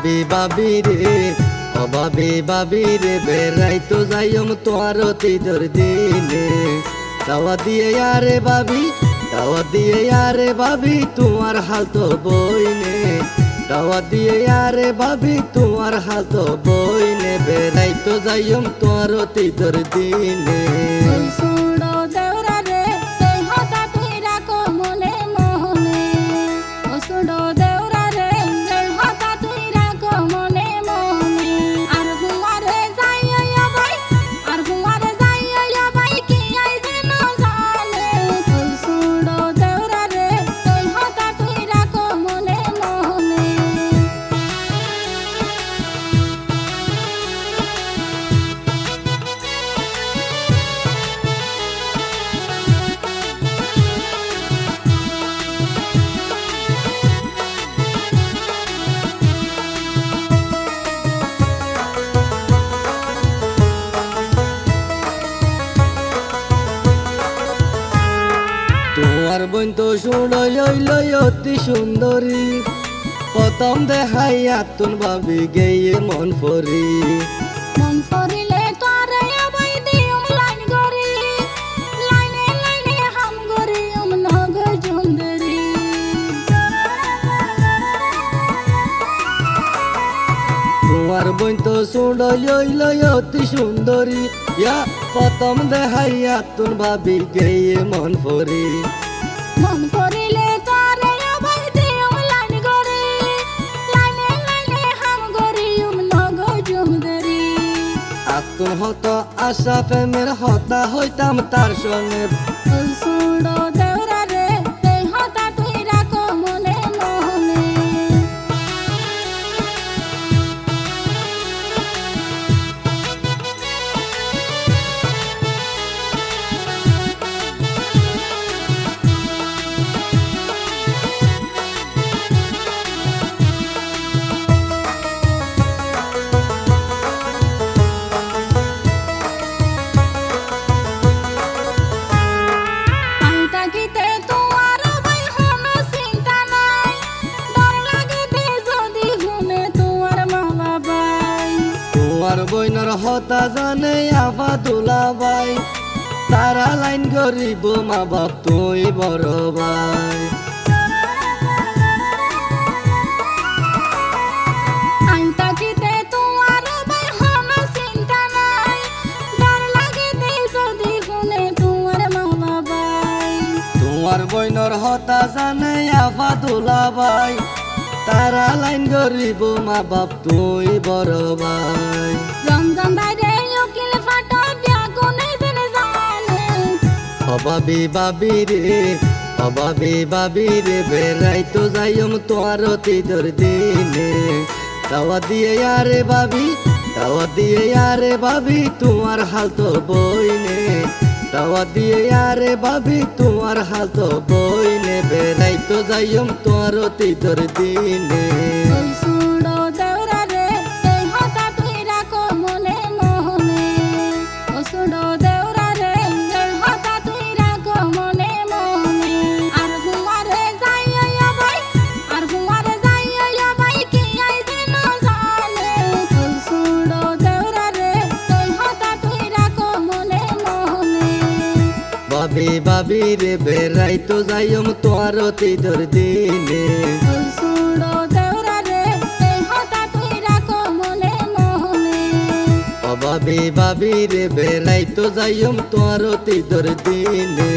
অভাবী বাবি রে অভাবী বাবি রে বেড়াইতো যাইম তোমার অতীতর দিনে দাওয়া দিয়ে আরে বাবি দাওয়া দিয়ে আরে বাবি তোমার হাল তো বইনে দাওয়া দিয়ে আরে বাবি তোমার হাল তো বইনে বেড়াইতো যাইম তোমার অতীতর দিনে তোমার বোন তো শুনই অতি সুন্দরী প্রথম দেখাই আতুন ভাবি গেয়ে মন ফরি মন ফরিলে তোরে আবাই দিউম লাইন গরি লাইনে লাইনে হাম গরি নগ জুন্দরি তোমার বোন তো শুনই অতি সুন্দরী ইয়া প্রথম দেখাই আতুন ভাবি গেয়ে মন ফরি মন ফরিলে তোরে আবাই দিউম লাইন গরি লাইনে লাইনে হাম গরি নগ জুন্দরি আতুন হত আশা প্রেমের হতা হইতাম তার সঙ্গে সুড়ো দেউরা রে এই হতা তুই রাখো মনে মনে তোমার বইনার হতা জানে আফা তোলা বাই তারা লাইন গরিব মা বাপ তুই বড় ভাই তোমার বইনার হতা জানে আফা তোলা বাই তারা লাইন গরিব মা বাপ তুই বড় ভাই রমজান বাইরে উকিল ফাটো বিয়া কোনে জেনে জানে অভাবী বাবি রে অভাবী বাবি রে বেড়াইতো যাইম তোমার অতীতর দিনে দাওয়া দিয়ে আরে বাবি দাওয়া দিয়ে আরে বাবি তোমার হাল তো বইনে দাওয়া দিয়ে আরে বাবি তোমার হাল তো বইনে বেড়াইতো যাইম তোমার অতীতর দিনে সুড়ো দেউরা রে এই হতা তুই রাখো মনে মনে ও সুড়ো দেউরা রে এই হতা তুই রাখো মনে মনে আর হুমারে যাইয়া ভাই আর হুমারে যাইয়া ভাই কি আইছে না জানে ও সুড়ো দেউরা রে এই হতা তুই রাখো মনে মনে বাবি বাবি রে বেড়াইতো যাইম তোমার অতীতর দিনে সুড়ো দেউরা রে এই হতা তুই রাখো মনে মনে অভাবী বাবি রে বেড়াইতো যাইম তোমার অতীতর দিনে।